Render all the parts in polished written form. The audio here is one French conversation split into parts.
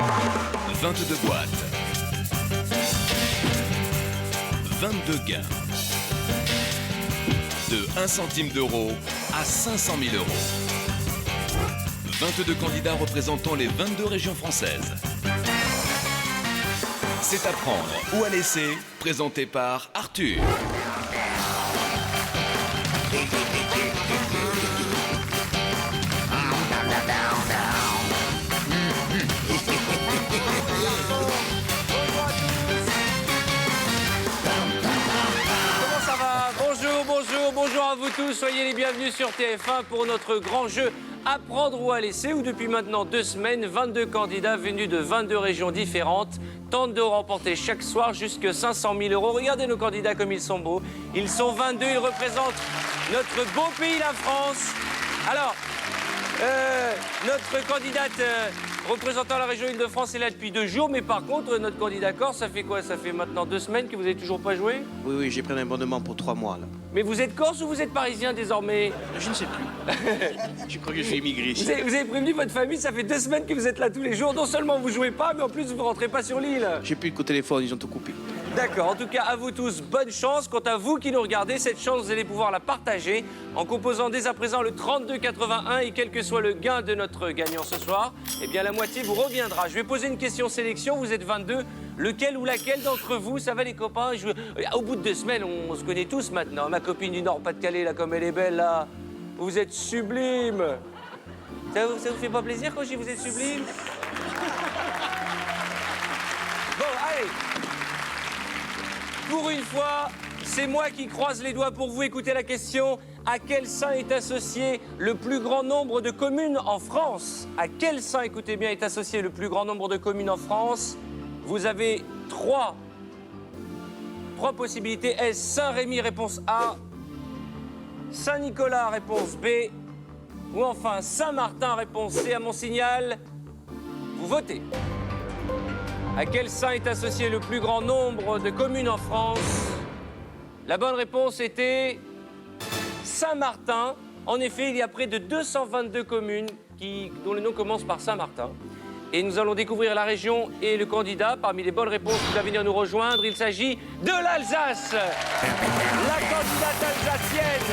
22 boîtes. 22 gains. De 1 centime d'euro à 500 000 euros. 22 candidats représentant les 22 régions françaises. C'est à prendre ou à laisser, présenté par Arthur. Bonjour à vous tous, soyez les bienvenus sur TF1 pour notre grand jeu à prendre ou à laisser, où depuis maintenant 2 semaines, 22 candidats venus de 22 régions différentes tentent de remporter chaque soir jusque 500 000 euros. Regardez nos candidats comme ils sont beaux. Ils sont 22, ils représentent notre beau pays, la France. Alors, notre candidate représentant la région Île-de-France est là depuis 2 jours, mais par contre, notre candidat corse, ça fait quoi? Ça fait maintenant 2 semaines que vous n'avez toujours pas joué? Oui, j'ai pris un abonnement pour 3 mois, là. Mais vous êtes corse ou vous êtes parisien désormais? Je ne sais plus. Je crois que je suis immigré ici. Vous avez prévenu votre famille, ça fait 2 semaines que vous êtes là tous les jours. Non seulement vous jouez pas, mais en plus vous ne rentrez pas sur l'île. J'ai plus de coup de téléphone, ils ont tout coupé. D'accord, en tout cas, à vous tous, bonne chance. Quant à vous qui nous regardez, cette chance, vous allez pouvoir la partager en composant dès à présent le 3281 et quel que soit le gain de notre gagnant ce soir, eh bien la moitié vous reviendra. Je vais poser une question sélection, vous êtes 22. Lequel ou laquelle d'entre vous, ça va les copains? Au bout de 2 semaines, on se connaît tous maintenant. Ma copine du Nord-Pas-de-Calais, là, comme elle est belle, là, vous êtes sublime. Ça vous fait pas plaisir quand je dis vous êtes sublime? Bon, allez. Pour une fois, c'est moi qui croise les doigts pour vous. Écoutez la question. À quel saint est associé le plus grand nombre de communes en France? À quel saint, écoutez bien, est associé le plus grand nombre de communes en France? Vous avez 3 possibilités. Est-ce Saint-Rémy, réponse A, Saint-Nicolas, réponse B, ou enfin Saint-Martin, réponse C? À mon signal, vous votez. À quel saint est associé le plus grand nombre de communes en France? La bonne réponse était Saint-Martin. En effet, il y a près de 222 communes dont le nom commence par Saint-Martin. Et nous allons découvrir la région et le candidat. Parmi les bonnes réponses qui va venir nous rejoindre, il s'agit de l'Alsace. La candidate alsacienne.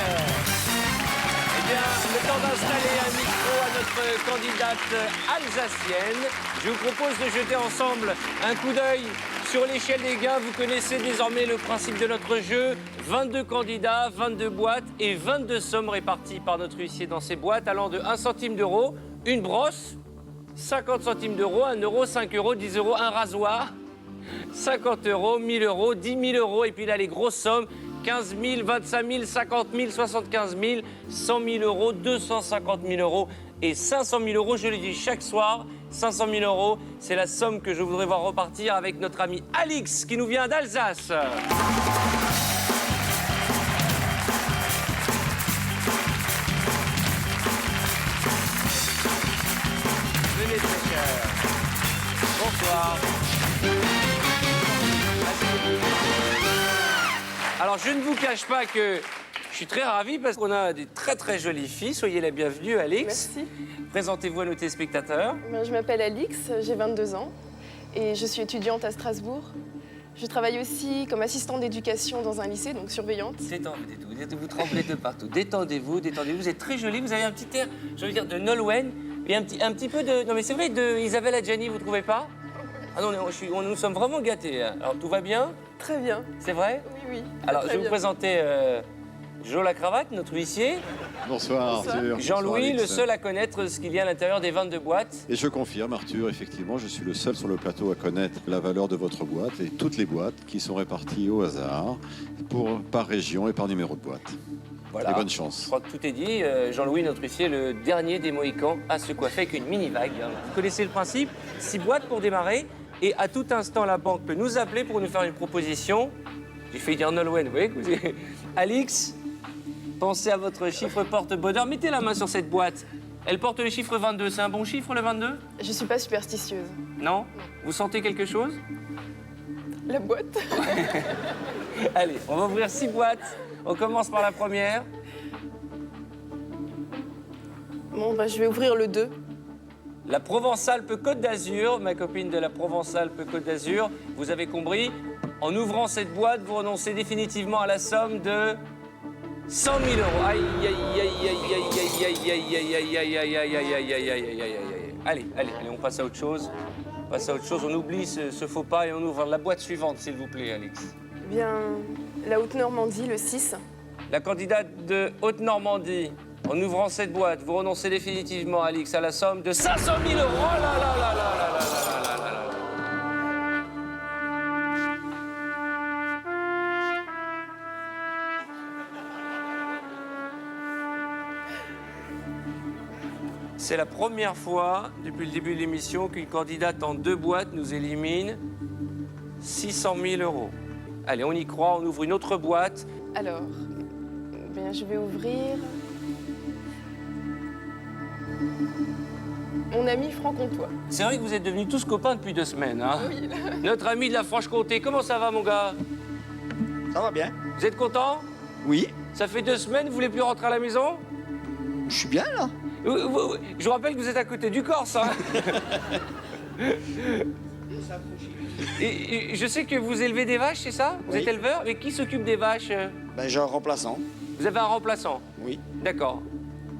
Eh bien, le temps d'installer un micro à notre candidate alsacienne. Je vous propose de jeter ensemble un coup d'œil sur l'échelle des gains. Vous connaissez désormais le principe de notre jeu. 22 candidats, 22 boîtes et 22 sommes réparties par notre huissier dans ces boîtes, allant de 1 centime d'euro, une brosse, 50 centimes d'euros, 1 euro, 5 euros, 10 euros, un rasoir, 50 euros, 1000 euros, 10 000 euros, et puis là les grosses sommes, 15 000, 25 000, 50 000, 75 000, 100 000 euros, 250 000 euros et 500 000 euros, je le dis chaque soir, 500 000 euros, c'est la somme que je voudrais voir repartir avec notre ami Alix qui nous vient d'Alsace. Venez très cher. Bonsoir. Alors je ne vous cache pas que je suis très ravi parce qu'on a des très jolies filles. Soyez la bienvenue, Alix. Merci. Présentez-vous à nos téléspectateurs. Je m'appelle Alix, j'ai 22 ans et je suis étudiante à Strasbourg. Je travaille aussi comme assistante d'éducation dans un lycée, donc surveillante. Détendez-vous, vous tremblez de partout. Détendez-vous. Vous êtes très jolie. Vous avez un petit air, je veux dire, de Nolwenn et un petit peu de... Non mais c'est vrai, de Isabelle Adjani, vous ne trouvez pas? Ah non, nous sommes vraiment gâtés. Alors tout va bien? Très bien. C'est vrai? Oui. Alors je vais vous présenter Jo la cravate, notre huissier. Bonsoir Arthur. Jean-Louis, Bonsoir, le seul à connaître ce qu'il y a à l'intérieur des 22 boîtes. Et je confirme Arthur, effectivement, je suis le seul sur le plateau à connaître la valeur de votre boîte et toutes les boîtes qui sont réparties au hasard par région et par numéro de boîte. Voilà. Et bonne chance. Je crois que tout est dit. Jean-Louis, notre huissier, le dernier des Mohicans, à se coiffer avec une mini-vague. Vous connaissez le principe? 6 boîtes pour démarrer. Et à tout instant, la banque peut nous appeler pour nous faire une proposition. J'ai fait dire Nolwenn, vous voyez. Alix, pensez à votre chiffre porte-bonheur. Mettez la main sur cette boîte. Elle porte le chiffre 22. C'est un bon chiffre, le 22? Je suis pas superstitieuse. Non? Vous sentez quelque chose? La boîte. Allez, on va ouvrir 6 boîtes. On commence par la première. Bon, je vais ouvrir le 2. La Provence-Alpes-Côte d'Azur, ma copine de la Provence-Alpes-Côte d'Azur, vous avez compris, en ouvrant cette boîte, vous renoncez définitivement à la somme de 100 000 euros. Aïe, aïe, aïe, aïe, aïe, aïe, aïe, aïe, aïe, aïe, aïe, aïe, aïe, aïe, aïe, aïe, aïe, aïe. Allez, on passe à autre chose. On oublie ce faux pas et on ouvre la boîte suivante, s'il vous plaît, Alix. Eh bien, la Haute-Normandie, le 6. La candidate de Haute-Normandie, en ouvrant cette boîte, vous renoncez définitivement, Alix, à la somme de 500 000 euros. Oh là là là là là là là là là là. C'est la première fois, depuis le début de l'émission, qu'une candidate en 2 boîtes nous élimine 600 000 euros. Allez, on y croit, on ouvre une autre boîte. Alors, eh bien, je vais ouvrir... Mon ami franc-comtois. C'est vrai que vous êtes devenus tous copains depuis 2 semaines, hein? Oui, là. Notre ami de la Franche-Comté, comment ça va, mon gars? Ça va bien? Vous êtes content? Oui. Ça fait 2 semaines, vous voulez plus rentrer à la maison? Je suis bien, là. Je vous rappelle que vous êtes à côté du Corse, hein? Et je sais que vous élevez des vaches, c'est ça? Vous Oui. êtes éleveur? Mais qui s'occupe des vaches? Ben, j'ai un remplaçant. Vous avez un remplaçant? Oui. D'accord.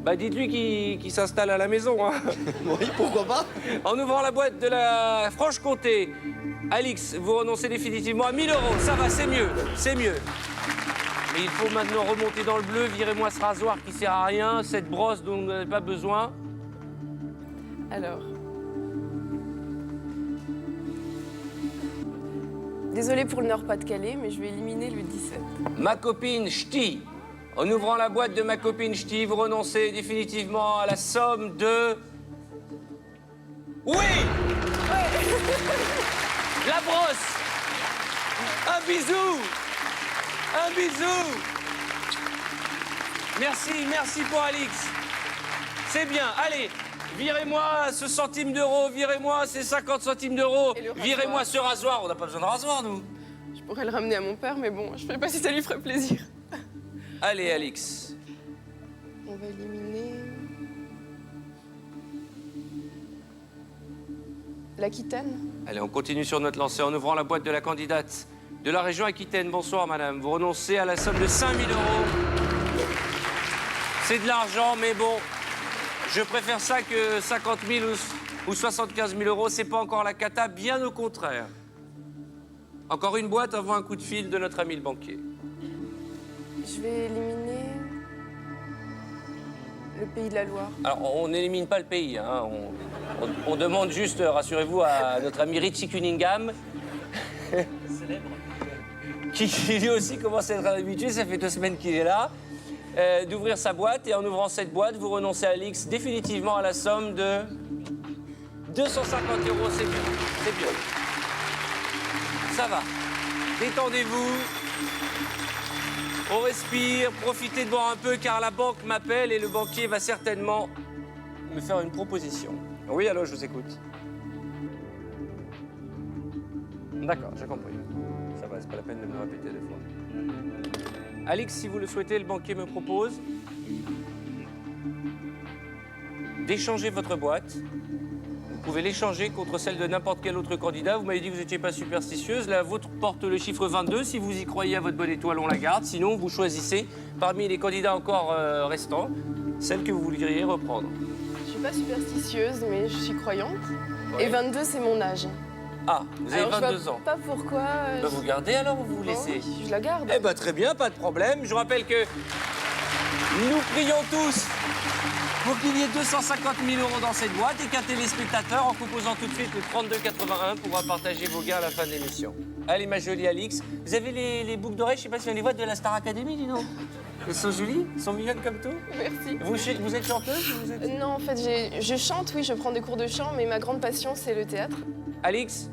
Bah dites-lui qu'il s'installe à la maison, hein. Oui, pourquoi pas? En ouvrant la boîte de la Franche-Comté, Alix, vous renoncez définitivement à 1 000 euros. Ça va, c'est mieux, c'est mieux. Mais il faut maintenant remonter dans le bleu, virez-moi ce rasoir qui sert à rien, cette brosse dont vous n'avez pas besoin. Alors... Désolée pour le Nord-Pas-de-Calais, mais je vais éliminer le 17. Ma copine Ch'ti. En ouvrant la boîte de ma copine Ch'ti, vous renoncez définitivement à la somme de... Oui! La brosse! Un bisou! Un bisou! Merci pour Alix. C'est bien, allez, virez-moi ce centime d'euro, virez-moi ces 50 centimes d'euros, Et le rasoir. virez-moi ce rasoir. On n'a pas besoin de rasoir, nous. Je pourrais le ramener à mon père, mais bon, je ne sais pas si ça lui ferait plaisir. Allez, Alix. On va éliminer... l'Aquitaine. Allez, on continue sur notre lancée en ouvrant la boîte de la candidate de la région Aquitaine. Bonsoir, madame. Vous renoncez à la somme de 5 000 euros. C'est de l'argent, mais bon, je préfère ça que 50 000 ou 75 000 euros. C'est pas encore la cata, bien au contraire. Encore une boîte avant un coup de fil de notre ami le banquier. Je vais éliminer... le Pays de la Loire. Alors, on n'élimine pas le pays, hein. On demande juste, rassurez-vous, à notre ami Richie Cunningham, qui lui aussi commence à être habitué, ça fait 2 semaines qu'il est là, d'ouvrir sa boîte. Et en ouvrant cette boîte, vous renoncez à Alix définitivement à la somme de 250 euros. C'est bien, c'est bien. Ça va. Détendez-vous. On respire, profitez de boire un peu car la banque m'appelle et le banquier va certainement me faire une proposition. Oui, allô, je vous écoute. D'accord, j'ai compris. Ça va, c'est pas la peine de me répéter 2 fois. Alix, si vous le souhaitez, le banquier me propose d'échanger votre boîte. Vous pouvez l'échanger contre celle de n'importe quel autre candidat. Vous m'avez dit que vous n'étiez pas superstitieuse. La vôtre porte le chiffre 22. Si vous y croyez à votre bonne étoile, on la garde. Sinon, vous choisissez parmi les candidats encore restants celle que vous voudriez reprendre. Je suis pas superstitieuse, mais je suis croyante. Ouais. Et 22, c'est mon âge. Ah, vous avez Alors, 22 je ans. vois pas pourquoi... Bah, vous gardez alors ou vous Non, laissez? je la garde. Eh ben très bien, pas de problème. Je rappelle que nous prions tous pour qu'il y ait 250 000 euros dans cette boîte et qu'un téléspectateur, en composant tout de suite le 3281, pourra partager vos gains à la fin de l'émission. Allez, ma jolie Alix, vous avez les boucles d'oreilles, je sais pas si on les voit, de la Star Academy, dis donc. Elles sont jolies, elles sont mignonnes comme tout. Merci. Vous êtes chanteuse ou vous êtes... Non, en fait, je chante, oui, je prends des cours de chant, mais ma grande passion, c'est le théâtre. Alix,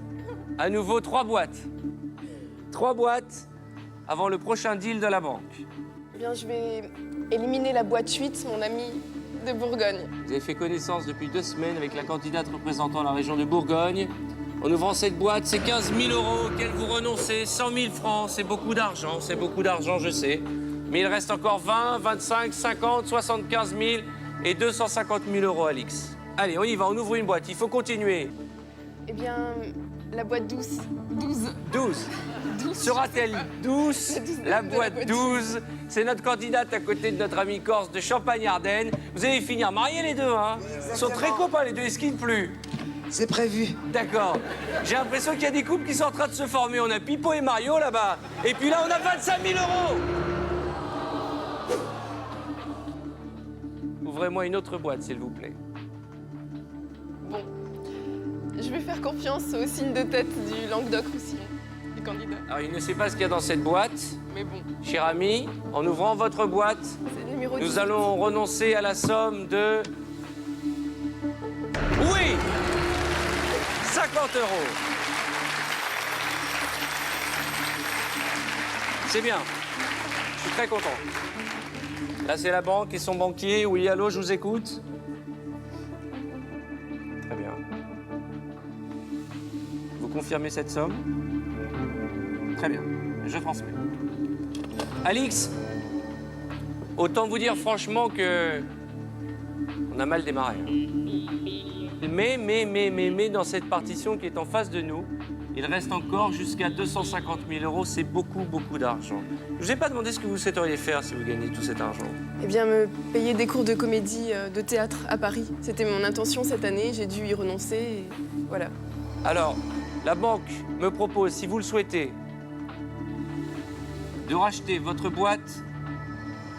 à nouveau 3 boîtes. 3 boîtes avant le prochain deal de la banque. Eh bien, je vais éliminer la boîte 8, mon ami de Bourgogne. Vous avez fait connaissance depuis 2 semaines avec la candidate représentant la région de Bourgogne. En ouvrant cette boîte, c'est 15 000 euros auxquels vous renoncez, 100 000 francs, c'est beaucoup d'argent, je sais. Mais il reste encore 20, 25, 50, 75 000 et 250 000 euros, Alix. Allez, on y va, on ouvre une boîte. Il faut continuer. Eh bien, la boîte douce. 12. 12. Sera-t-elle douce? La boîte 12. C'est notre candidate à côté de notre ami corse de Champagne-Ardenne. Vous allez finir mariés les deux, hein? Ils sont très copains les deux, ils skient plus. C'est prévu. D'accord. J'ai l'impression qu'il y a des couples qui sont en train de se former. On a Pipo et Mario là-bas. Et puis là, on a 25 000 €. Ouvrez-moi une autre boîte, s'il vous plaît. Bon, je vais faire confiance au signe de tête du Languedoc-Roussillon, du candidat. Alors, il ne sait pas ce qu'il y a dans cette boîte. Mais bon, Cher ami, en ouvrant votre boîte, c'est le numéro 10. nous allons renoncer à la somme de... Oui 50 €. C'est bien. Je suis très content. Là, c'est la banque et son banquier. Oui, allô, je vous écoute. Très bien. Vous confirmez cette somme? Très bien. Je transmets. Alix, autant vous dire franchement que on a mal démarré. Mais, dans cette partition qui est en face de nous, il reste encore jusqu'à 250 000 €. C'est beaucoup, beaucoup d'argent. Je ne vous ai pas demandé ce que vous souhaiteriez faire si vous gagnez tout cet argent. Eh bien, me payer des cours de comédie, de théâtre à Paris. C'était mon intention cette année, j'ai dû y renoncer et voilà. Alors, la banque me propose, si vous le souhaitez, de racheter votre boîte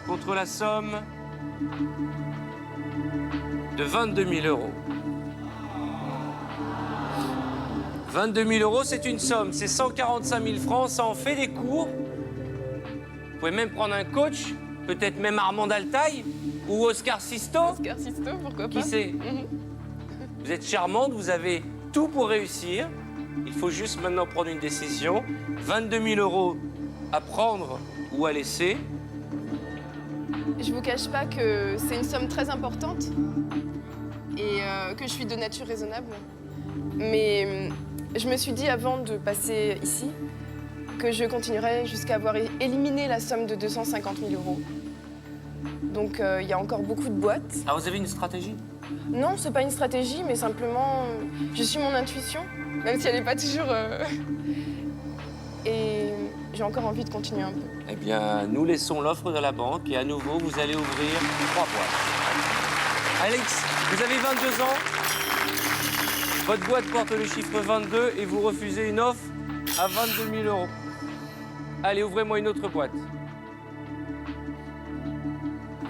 contre la somme de 22 000 €. 22 000 €, c'est une somme, c'est 145 000 francs, ça en fait des cours. Vous pouvez même prendre un coach, peut-être même Armand Altaï ou Oscar Sisto. Oscar Sisto, pourquoi pas? Qui sait? Mhm. Vous êtes charmante, vous avez tout pour réussir. Il faut juste maintenant prendre une décision. 22 000 € à prendre ou à laisser. Je vous cache pas que c'est une somme très importante et que je suis de nature raisonnable. Mais je me suis dit avant de passer ici que je continuerais jusqu'à avoir éliminé la somme de 250 000 €. Donc il y a encore beaucoup de boîtes. Ah, vous avez une stratégie? Non, c'est pas une stratégie, mais simplement je suis mon intuition, même si elle n'est pas toujours. Et j'ai encore envie de continuer un peu. Eh bien, nous laissons l'offre de la banque et à nouveau, vous allez ouvrir 3 boîtes. Alex, vous avez 22 ans. Votre boîte porte le chiffre 22 et vous refusez une offre à 22 000 €. Allez, ouvrez-moi une autre boîte.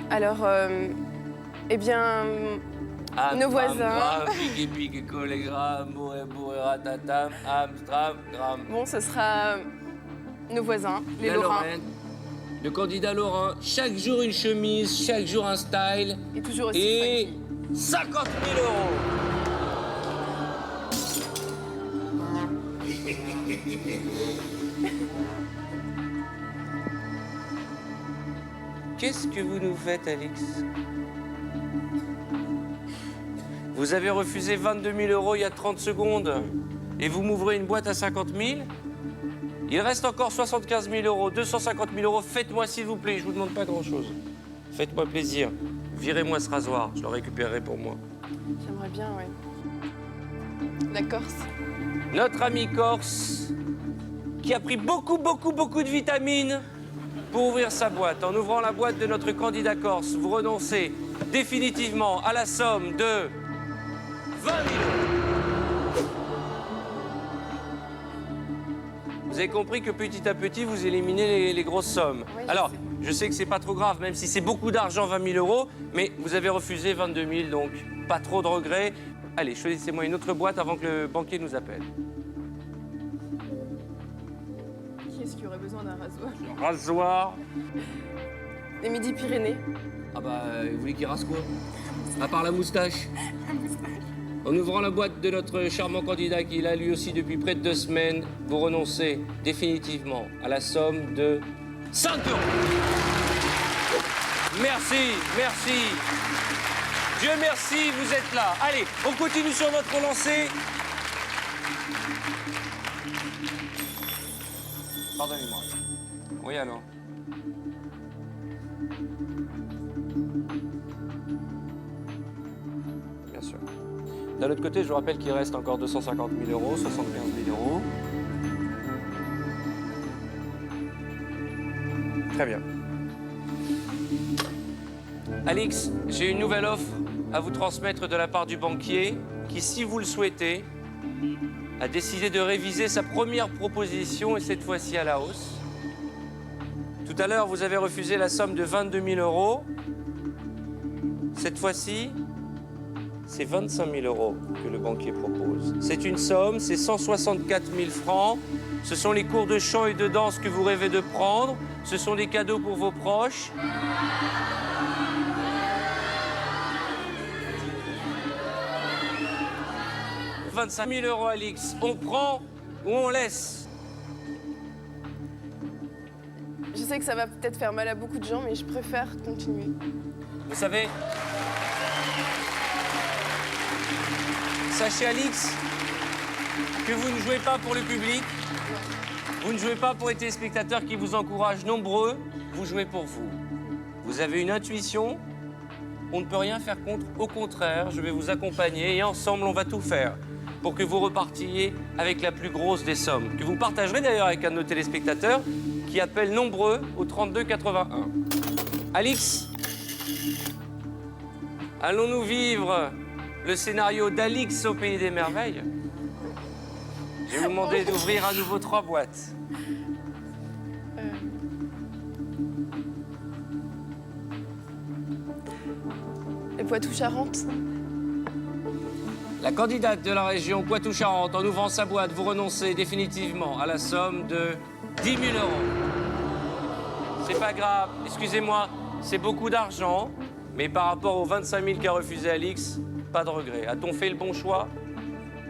Alors, eh bien, nos voisins. Pig, collégramme, bourré, ratatam, Amstram, gramme. Bon, ce sera nos voisins, les La Lorrains. Lorraine, le candidat Laurent, chaque jour une chemise, chaque jour un style. Et toujours aussi Et funky. 50 000 €. Qu'est-ce que vous nous faites, Alix? Vous avez refusé 22 000 € il y a 30 secondes et vous m'ouvrez une boîte à 50 000. Il reste encore 75 000 €, 250 000 €. Faites-moi, s'il vous plaît, je vous demande pas grand-chose. Faites-moi plaisir. Virez-moi ce rasoir, je le récupérerai pour moi. J'aimerais bien, ouais. La Corse. Notre ami corse, qui a pris beaucoup de vitamines pour ouvrir sa boîte. En ouvrant la boîte de notre candidat corse, vous renoncez définitivement à la somme de 20 000 €. Vous avez compris que petit à petit, vous éliminez les grosses sommes. Oui, Alors, je sais que c'est pas trop grave, même si c'est beaucoup d'argent, 20 000 €, mais vous avez refusé 22 000, donc pas trop de regrets. Allez, choisissez-moi une autre boîte avant que le banquier nous appelle. Qui est-ce qui aurait besoin d'un rasoir? Rasoir. Les Midi-Pyrénées. Ah bah, vous voulez qu'il rase quoi? À part la moustache. En ouvrant la boîte de notre charmant candidat qui est là lui aussi depuis près de 2 semaines, vous renoncez définitivement à la somme de 5 €. Merci, merci. Dieu merci, vous êtes là. Allez, on continue sur notre lancée. Pardonnez-moi. Oui, alors. bien sûr. D'un autre côté, je vous rappelle qu'il reste encore 250 000 euros, 75 000 euros. Très bien. Alix, j'ai une nouvelle offre à vous transmettre de la part du banquier qui, si vous le souhaitez, a décidé de réviser sa première proposition et cette fois-ci à la hausse. Tout à l'heure, vous avez refusé la somme de 22 000 euros. Cette fois-ci, c'est 25 000 euros que le banquier propose. C'est une somme, c'est 164 000 francs. Ce sont les cours de chant et de danse que vous rêvez de prendre. Ce sont des cadeaux pour vos proches. « 25 000 euros, Alix. On prend ou on laisse ?» Je sais que ça va peut-être faire mal à beaucoup de gens, mais je préfère continuer. Vous savez, sachez, Alix, que vous ne jouez pas pour le public, vous ne jouez pas pour les téléspectateurs qui vous encouragent nombreux, vous jouez pour vous. Vous avez une intuition, on ne peut rien faire contre, au contraire, je vais vous accompagner et ensemble, on va tout faire pour que vous repartiez avec la plus grosse des sommes, que vous partagerez d'ailleurs avec un de nos téléspectateurs qui appelle nombreux au 32 81. Alix, allons-nous vivre le scénario d'Alix au Pays des Merveilles? Je vais vous demander d'ouvrir à nouveau 3 boîtes. Les Poitou-Charentes. La candidate de la région Poitou-Charentes, en ouvrant sa boîte, vous renoncez définitivement à la somme de 10 000 euros. C'est pas grave, excusez-moi, c'est beaucoup d'argent, mais par rapport aux 25 000 qu'a refusé Alix, pas de regret. A-t-on fait le bon choix?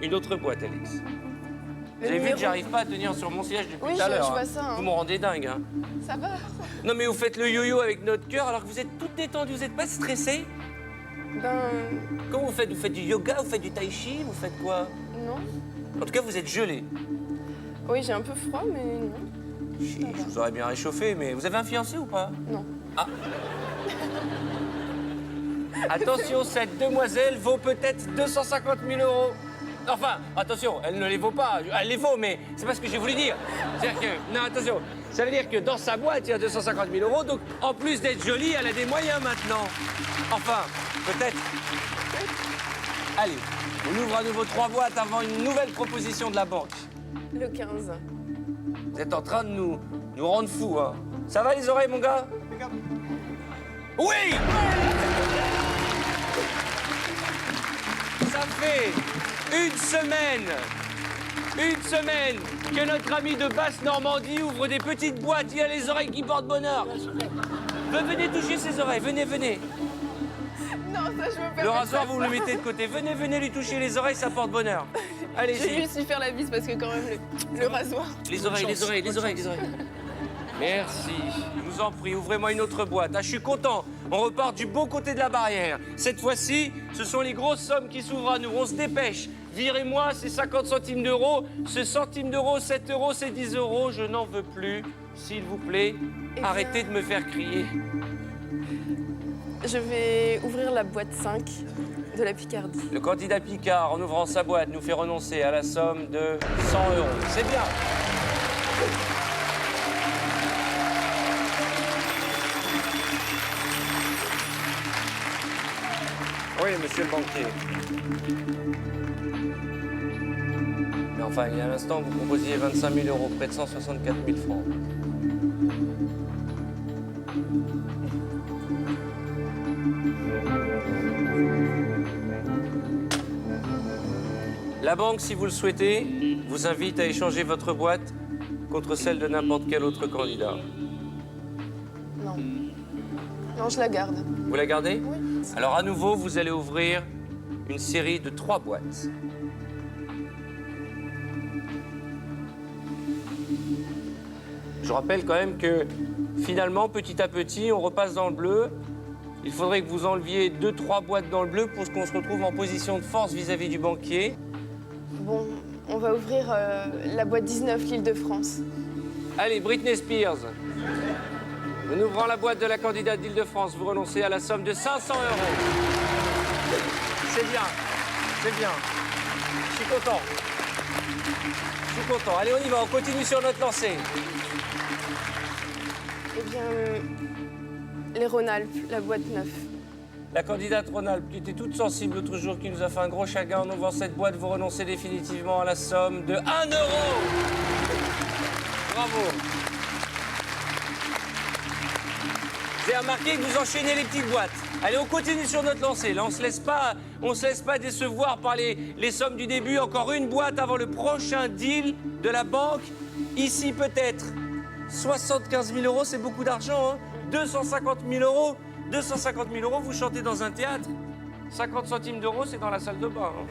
Une autre boîte, Alix. Vous avez vu que j'arrive pas à tenir sur mon siège depuis tout à l'heure. Oui, je vois ça. Hein. Vous me rendez dingue. Hein. Ça va. Non, mais vous faites le yo-yo avec notre cœur alors que vous êtes toute détendue, vous n'êtes pas stressée? Ben, Comment vous faites? Vous faites du yoga, vous faites du tai chi, vous faites quoi? non. En tout cas, vous êtes gelée. Oui, j'ai un peu froid, mais non. Je vous aurais bien réchauffé, mais vous avez un fiancé ou pas? Non. Ah. Attention, cette demoiselle vaut peut-être 250 000 euros. Enfin, attention, elle ne les vaut pas. Elle les vaut, mais c'est pas ce que j'ai voulu dire. C'est-à-dire que, non, attention, ça veut dire que dans sa boîte, il y a 250 000 euros. Donc, en plus d'être jolie, elle a des moyens maintenant. Enfin, peut-être. Allez, on ouvre à nouveau 3 boîtes avant une nouvelle proposition de la banque. Le 15. Vous êtes en train de nous rendre fous, hein. Ça va les oreilles, mon gars? Oui! Ça fait une semaine que notre ami de Basse-Normandie ouvre des petites boîtes. Il a les oreilles qui portent bonheur. Venez toucher ses oreilles, venez. Non, ça, je me permets. Le rasoir, vous le mettez de côté. Venez lui toucher les oreilles, ça porte bonheur. Je vais Allez-y. juste lui faire la bise parce que quand même, le rasoir. Les oreilles. Merci. Je vous en prie, ouvrez-moi une autre boîte. Ah, je suis content. On repart du bon côté de la barrière. Cette fois-ci, ce sont les grosses sommes qui s'ouvrent à nous. On se dépêche. Virez-moi ces 50 centimes d'euros. Ce centime d'euro, 7 euros, c'est 10 euros. Je n'en veux plus. S'il vous plaît, Eh arrêtez bien, de me faire crier. Je vais ouvrir la boîte 5 de la Picardie. Le candidat Picard, en ouvrant sa boîte, nous fait renoncer à la somme de 100 euros. C'est bien. Oui, monsieur le banquier. Mais enfin, il y a un instant, vous proposiez 25 000 euros, près de 164 000 francs. La banque, si vous le souhaitez, vous invite à échanger votre boîte contre celle de n'importe quel autre candidat. Non. Non, je la garde. Vous la gardez? Oui. Alors à nouveau, vous allez ouvrir une série de 3 boîtes. Je rappelle quand même que finalement, petit à petit, on repasse dans le bleu. Il faudrait que vous enleviez 2-3 boîtes dans le bleu pour qu'on se retrouve en position de force vis-à-vis du banquier. Bon, on va ouvrir la boîte 19, l'Île-de-France. Allez, Britney Spears. En ouvrant la boîte de la candidate d'Île-de-France, vous renoncez à la somme de 500 euros. C'est bien. C'est bien. Je suis content. Je suis content. Allez, on y va. On continue sur notre lancée. Eh bien, les Rhône-Alpes, la boîte 9. La candidate Rhône-Alpes, qui était toute sensible l'autre jour, qui nous a fait un gros chagrin en ouvrant cette boîte, vous renoncez définitivement à la somme de 1 €. Bravo. J'ai remarqué que vous enchaînez les petites boîtes. Allez, on continue sur notre lancée. Là, on se laisse pas décevoir par les sommes du début. Encore une boîte avant le prochain deal de la banque. Ici, peut-être 75 000 €, c'est beaucoup d'argent, hein. 250 000 €. 250 000 €, vous chantez dans un théâtre. 50 centimes d'euros, c'est dans la salle de bain. Hein.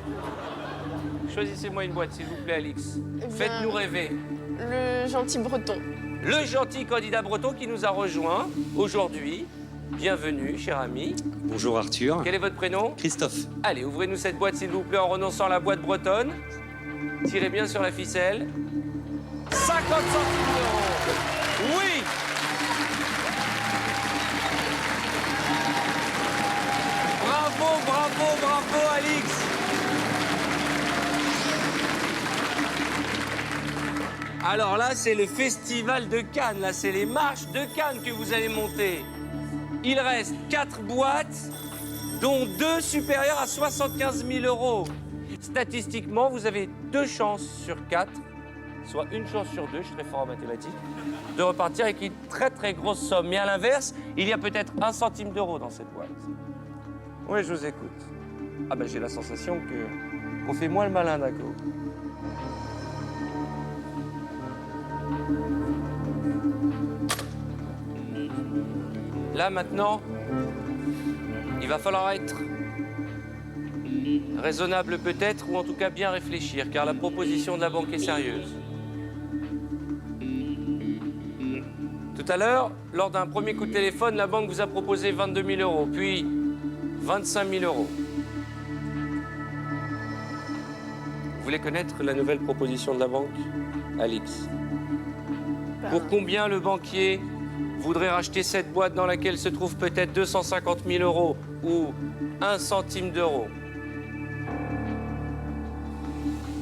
Choisissez-moi une boîte, s'il vous plaît, Alix. Eh bien, Faites-nous rêver. Le gentil breton. Le gentil candidat breton qui nous a rejoint aujourd'hui. Bienvenue, cher ami. Bonjour Arthur. Quel est votre prénom? Christophe. Allez, ouvrez-nous cette boîte, s'il vous plaît, en renonçant à la boîte bretonne. Tirez bien sur la ficelle. 50 centimes d'euros. Oui! Bravo, bravo, bravo, Alix. Alors là, c'est le festival de Cannes. Là, c'est les marches de Cannes que vous allez monter. Il reste 4 boîtes, dont 2 supérieures à 75 000 €. Statistiquement, vous avez 2 chances sur 4, soit une chance sur 2, je suis très fort en mathématiques, de repartir avec une très très grosse somme. Mais à l'inverse, il y a peut-être 1 centime d'euro dans cette boîte. Oui, je vous écoute. Ah ben j'ai la sensation qu'on fait moins le malin d'un coup. Là maintenant, il va falloir être raisonnable peut-être, ou en tout cas bien réfléchir, car la proposition de la banque est sérieuse. Tout à l'heure, lors d'un premier coup de téléphone, la banque vous a proposé 22 000 €, puis 25 000 €. Vous voulez connaître la nouvelle proposition de la banque, Alix? Pour combien le banquier voudrait racheter cette boîte dans laquelle se trouve peut-être 250 000 € ou 1 centime d'euro?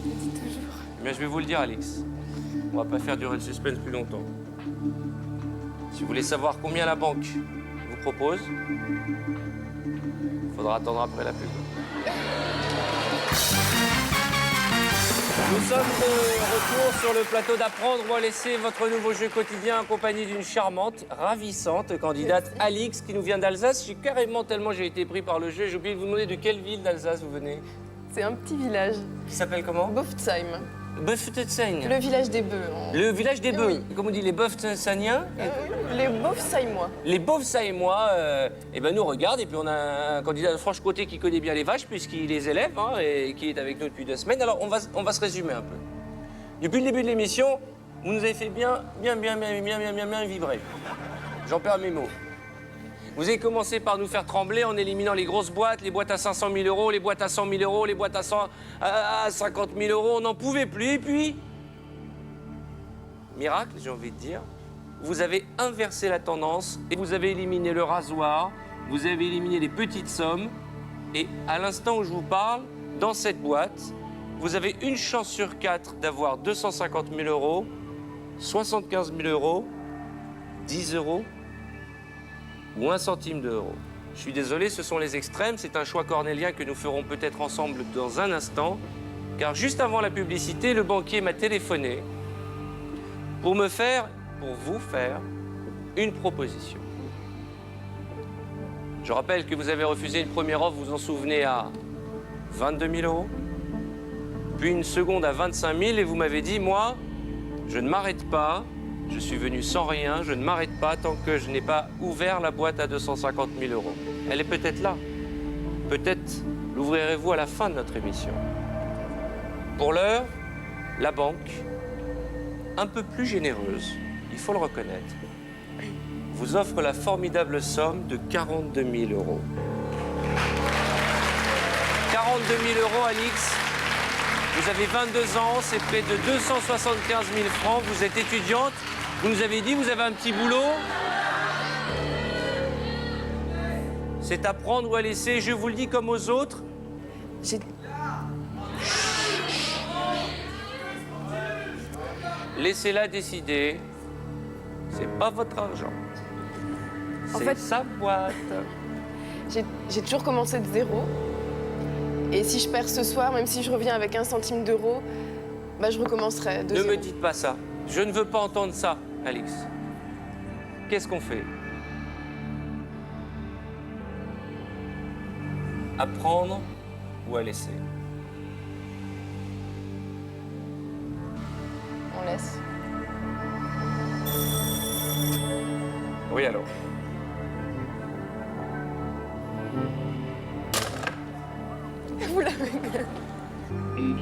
Dis toujours. Mais je vais vous le dire, Alix. On va pas faire durer le suspense plus longtemps. Si vous voulez savoir combien la banque vous propose, il faudra attendre après la pub. Nous sommes de retour sur le plateau d'Apprendre ou à laisser votre nouveau jeu quotidien en compagnie d'une charmante, ravissante candidate, Alix, qui nous vient d'Alsace. J'ai carrément, tellement j'ai été pris par le jeu, j'ai oublié de vous demander de quelle ville d'Alsace vous venez. C'est un petit village. Qui s'appelle comment? Boftsheim. Boftsheim. Le village des bœufs. Le village des bœufs. Oui. Comme on dit, les Boftsheimiens. Les Boftsheimois. Les Boftsheimois, eh ben nous regardent, et puis on a un candidat de Franche-Comté qui connaît bien les vaches puisqu'il les élève, hein, et qui est avec nous depuis 2 semaines. Alors on va se résumer un peu. Depuis le début de l'émission, vous nous avez fait bien vibrer. J'en perds mes mots. Vous avez commencé par nous faire trembler en éliminant les grosses boîtes, les boîtes à 500 000 €, les boîtes à 100 000 €, les boîtes à 50 000 €. On n'en pouvait plus. Et puis, miracle, j'ai envie de dire, vous avez inversé la tendance et vous avez éliminé le rasoir, vous avez éliminé les petites sommes. Et à l'instant où je vous parle, dans cette boîte, vous avez une chance sur 4 d'avoir 250 000 €, 75 000 €, 10 € ou 1 centime d'euro. Je suis désolé, ce sont les extrêmes. C'est un choix cornélien que nous ferons peut-être ensemble dans un instant. Car juste avant la publicité, le banquier m'a téléphoné pour vous faire une proposition. Je rappelle que vous avez refusé une première offre, vous vous en souvenez, à 22 000 €, puis une seconde à 25 000 et vous m'avez dit, moi, je ne m'arrête pas. Je suis venu sans rien, je ne m'arrête pas tant que je n'ai pas ouvert la boîte à 250 000 €. Elle est peut-être là. Peut-être l'ouvrirez-vous à la fin de notre émission. Pour l'heure, la banque, un peu plus généreuse, il faut le reconnaître, vous offre la formidable somme de 42 000 €. 42 000 €, Alix. Vous avez 22 ans, c'est près de 275 000 francs. Vous êtes étudiante. Vous nous avez dit, vous avez un petit boulot. C'est à prendre ou à laisser. Je vous le dis comme aux autres, J'ai... Laissez-la décider. C'est pas votre argent. En C'est fait- sa boîte. J'ai toujours commencé de zéro. Et si je perds ce soir, même si je reviens avec 1 centime d'euro, bah, je recommencerai de Ne zéro. me dites pas ça. Je ne veux pas entendre ça, Alix. Qu'est-ce qu'on fait? À prendre ou à laisser? On laisse. Oui, alors. Vous l'avez.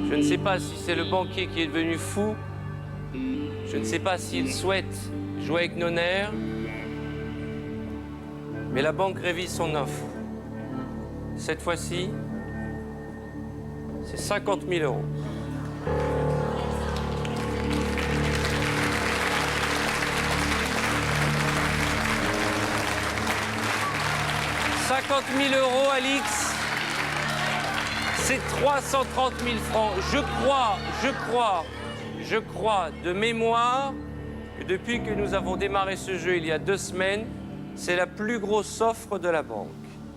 Je ne sais pas si c'est le banquier qui est devenu fou. Je ne sais pas s'il souhaite jouer avec nos nerfs. Mais la banque révise son offre. Cette fois-ci, c'est 50 000 euros. « 50 000 euros, Alix. C'est 330 000 francs. Je crois, de mémoire, que depuis que nous avons démarré ce jeu il y a 2 semaines, c'est la plus grosse offre de la banque.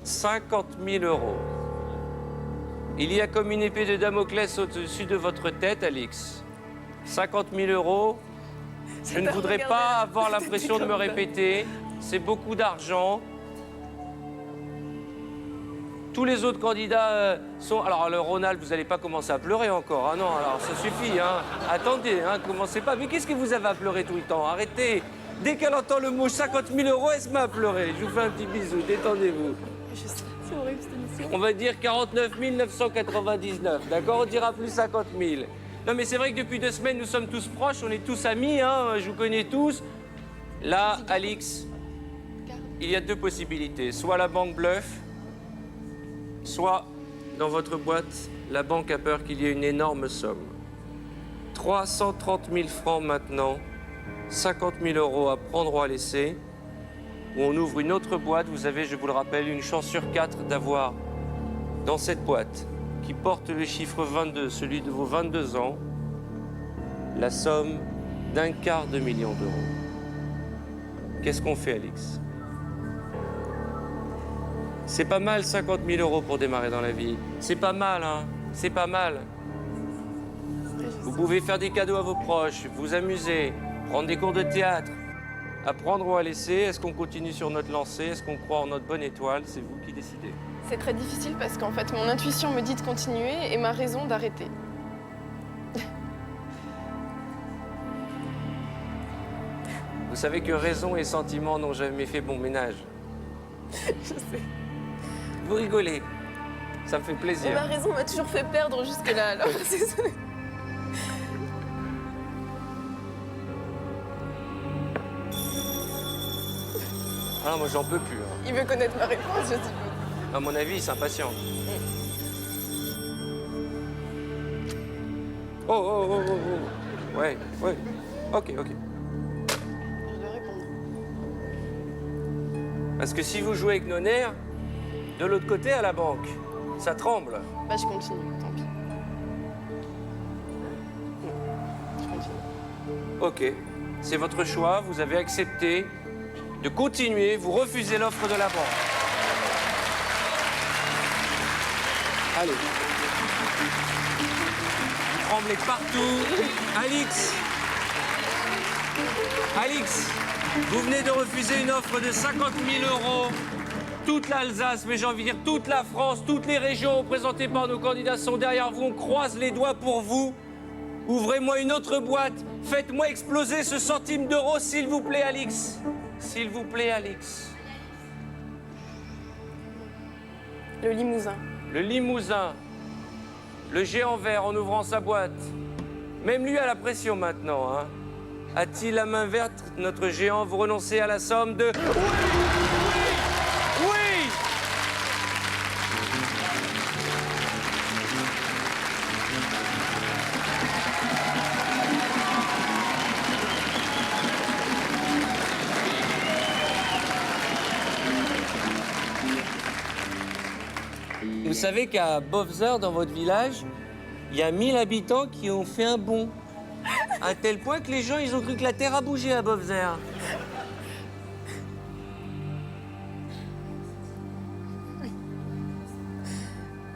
50 000 euros. Il y a comme une épée de Damoclès au-dessus de votre tête, Alix. 50 000 euros. Je ne voudrais pas avoir l'impression de me répéter. C'est beaucoup d'argent. Tous les autres candidats sont... Alors, le Ronald, vous n'allez pas commencer à pleurer encore. Ah non, alors ça suffit, hein. Attendez, hein, commencez pas. Mais qu'est-ce que vous avez à pleurer tout le temps? Arrêtez. Dès qu'elle entend le mot 50 000 euros, elle se met à pleurer. Je vous fais un petit bisou, détendez-vous. Je sais, c'est horrible cette émission. On va dire 49 999, d'accord? On dira plus 50 000. Non, mais c'est vrai que depuis 2 semaines, nous sommes tous proches, on est tous amis, hein, je vous connais tous. Là, Alix, il y a 2 possibilités. Soit la banque bluffe, soit, dans votre boîte, la banque a peur qu'il y ait une énorme somme. 330 000 francs maintenant, 50 000 euros à prendre ou à laisser, ou on ouvre une autre boîte. Vous avez, je vous le rappelle, une chance sur 4 d'avoir dans cette boîte, qui porte le chiffre 22, celui de vos 22 ans, la somme d'1/4 de million d'euros. Qu'est-ce qu'on fait, Alix? C'est pas mal, 50 000 euros pour démarrer dans la vie. C'est pas mal, hein? C'est pas mal. Vous pouvez faire des cadeaux à vos proches, vous amuser, prendre des cours de théâtre. À prendre ou à laisser, est-ce qu'on continue sur notre lancée? Est-ce qu'on croit en notre bonne étoile? C'est vous qui décidez. C'est très difficile parce qu'en fait, mon intuition me dit de continuer et ma raison d'arrêter. Vous savez que raison et sentiment n'ont jamais fait bon ménage. Je sais. Vous rigolez. Ça me fait Mais plaisir. ma raison m'a toujours fait perdre jusque-là, alors désolée. Ah non, moi j'en peux plus. Hein. Il veut connaître ma réponse, je suppose. À mon avis, il s'impatiente. Oh, oh, oh, oh, oh. Ouais, ouais. Ok, ok. Je dois répondre. Parce que si vous jouez avec nos nerfs, de l'autre côté, à la banque, ça tremble. Bah, je continue, tant pis. Je continue. Ok, c'est votre choix, vous avez accepté de continuer, vous refusez l'offre de la banque. Allez. Vous tremblez partout. Alix. Alix, vous venez de refuser une offre de 50 000 euros. Toute l'Alsace, mais j'ai envie de dire toute la France, toutes les régions représentées par nos candidats sont derrière vous. On croise les doigts pour vous. Ouvrez-moi une autre boîte. Faites-moi exploser ce centime d'euro, s'il vous plaît, Alix. S'il vous plaît, Alix. Le Limousin. Le Limousin. Le géant vert en ouvrant sa boîte. Même lui a la pression maintenant, hein. A-t-il la main verte, notre géant? Vous renoncez à la somme de... Oui! Oui! Vous savez qu'à Bovzer, dans votre village, il y a 1000 habitants qui ont fait un bond. À tel point que les gens, ils ont cru que la terre a bougé à Bovzer.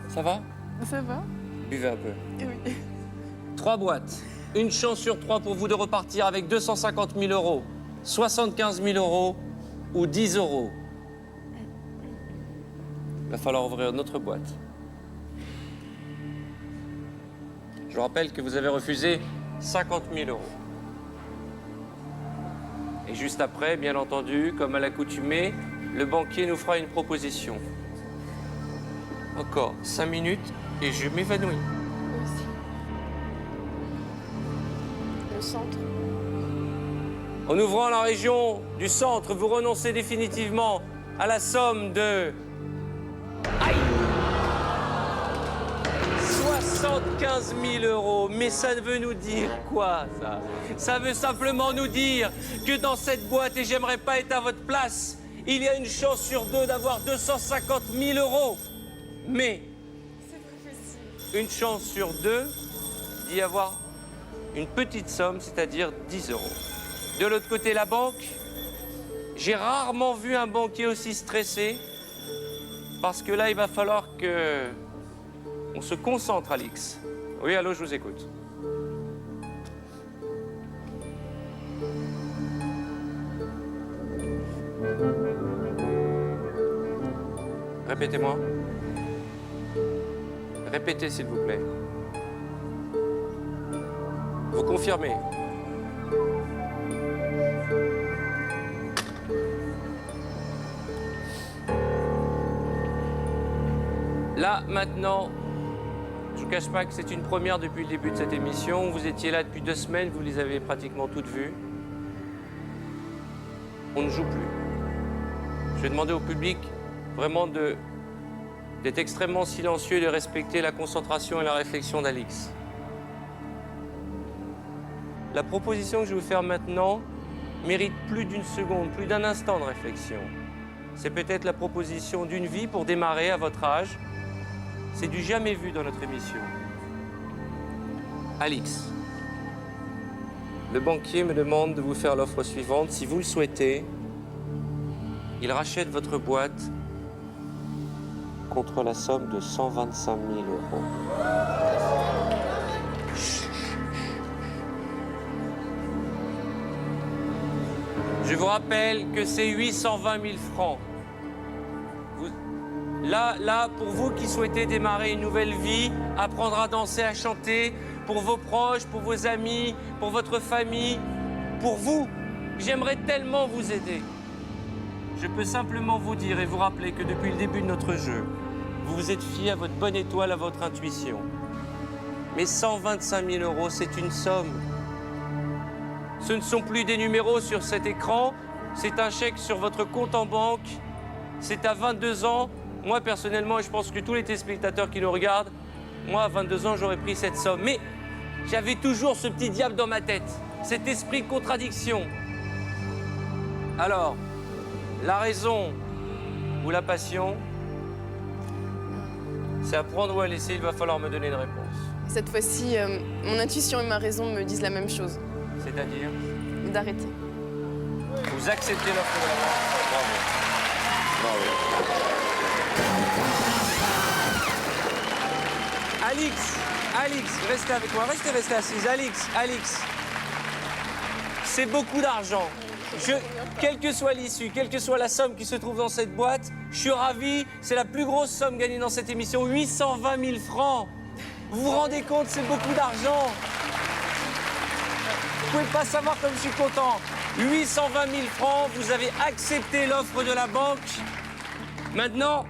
Ça va? Ça va? Buvez un peu. Oui. 3 boîtes. Une chance sur 3 pour vous de repartir avec 250 000 euros, 75 000 euros ou 10 euros. Il va falloir ouvrir notre boîte. Je vous rappelle que vous avez refusé 50 000 euros. Et juste après, bien entendu, comme à l'accoutumée, le banquier nous fera une proposition. Encore 5 minutes et je m'évanouis. Aussi. Le centre. En ouvrant la région du centre, vous renoncez définitivement à la somme de... Aïe 75 000 euros. Mais ça veut nous dire quoi, ça? Ça veut simplement nous dire que dans cette boîte, et j'aimerais pas être à votre place, il y a une chance sur 2 d'avoir 250 000 euros. Mais C'est pas possible. une chance sur 2 d'y avoir une petite somme, c'est-à-dire 10 euros. De l'autre côté, la banque, j'ai rarement vu un banquier aussi stressé, parce que là, il va falloir que on se concentre, Alix. Oui, allô, je vous écoute. Répétez-moi. Répétez, s'il vous plaît. Vous confirmez? Là, maintenant, je ne vous cache pas que c'est une première depuis le début de cette émission. Vous étiez là depuis 2 semaines, vous les avez pratiquement toutes vues. On ne joue plus. Je vais demander au public vraiment d'être extrêmement silencieux et de respecter la concentration et la réflexion d'Alix. La proposition que je vais vous faire maintenant mérite plus d'une seconde, plus d'un instant de réflexion. C'est peut-être la proposition d'une vie pour démarrer à votre âge. C'est du jamais vu dans notre émission. Alix, le banquier me demande de vous faire l'offre suivante. Si vous le souhaitez, il rachète votre boîte contre la somme de 125 000 euros. Je vous rappelle que c'est 820 000 francs. Là, pour vous qui souhaitez démarrer une nouvelle vie, apprendre à danser, à chanter, pour vos proches, pour vos amis, pour votre famille, pour vous, j'aimerais tellement vous aider. Je peux simplement vous dire et vous rappeler que depuis le début de notre jeu, vous vous êtes fié à votre bonne étoile, à votre intuition. Mais 125 000 euros, c'est une somme. Ce ne sont plus des numéros sur cet écran, c'est un chèque sur votre compte en banque. C'est à 22 ans. Moi, personnellement, et je pense que tous les téléspectateurs qui nous regardent, moi, à 22 ans, j'aurais pris cette somme. Mais j'avais toujours ce petit diable dans ma tête, cet esprit de contradiction. Alors, la raison ou la passion, c'est à prendre ou à laisser, il va falloir me donner une réponse. Cette fois-ci, mon intuition et ma raison me disent la même chose. C'est-à-dire, D'arrêter. vous acceptez l'offre de la banque. Bravo. Bravo. Alix, restez avec moi. Restez assise. Alix, c'est beaucoup d'argent. Quelle que soit l'issue, quelle que soit la somme qui se trouve dans cette boîte, je suis ravi. C'est la plus grosse somme gagnée dans cette émission, 820 000 francs. Vous vous rendez compte, c'est beaucoup d'argent. Vous pouvez pas savoir comme je suis content. 820 000 francs, vous avez accepté l'offre de la banque. Maintenant,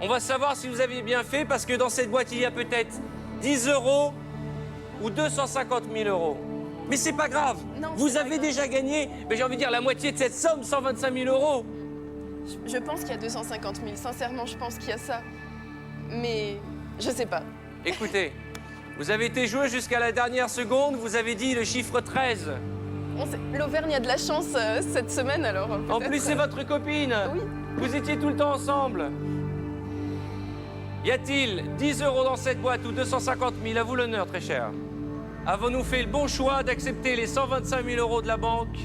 on va savoir si vous avez bien fait, parce que dans cette boîte, il y a peut-être 10 euros ou 250 000 euros. Mais c'est pas grave. Non, vous avez déjà gagné, mais j'ai envie de dire la moitié de cette somme, 125 000 euros. Je pense qu'il y a 250 000. Sincèrement, je pense qu'il y a ça. Mais je sais pas. Écoutez, vous avez été joué jusqu'à la dernière seconde, vous avez dit le chiffre 13. L'Auvergne a de la chance cette semaine, alors. En plus, c'est votre copine. Oui. Vous étiez tout le temps ensemble. Y a-t-il 10 € dans cette boîte ou 250 000? À vous l'honneur, très cher. Avons-nous fait le bon choix d'accepter les 125 000 € de la banque?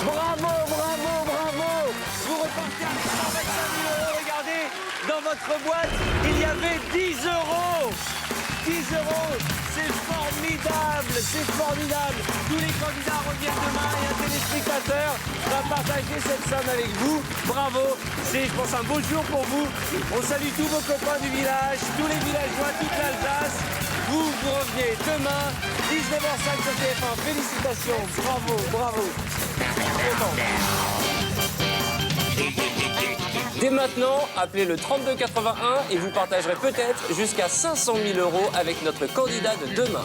Bravo, bravo, bravo! Vous repartez à 125 000 €. Regardez, dans votre boîte, il y avait 10 €. 10 €, c'est formidable, c'est formidable. Tous les candidats reviennent demain et un téléspectateur va partager cette somme avec vous. Bravo, c'est, je pense, un beau jour pour vous. On salue tous vos copains du village, tous les villageois, toute l'Alsace. Vous revenez demain, 19h05 sur TF1. Félicitations, bravo, bravo. Content. Dès maintenant, appelez le 3281 et vous partagerez peut-être jusqu'à 500 000 € avec notre candidat de demain.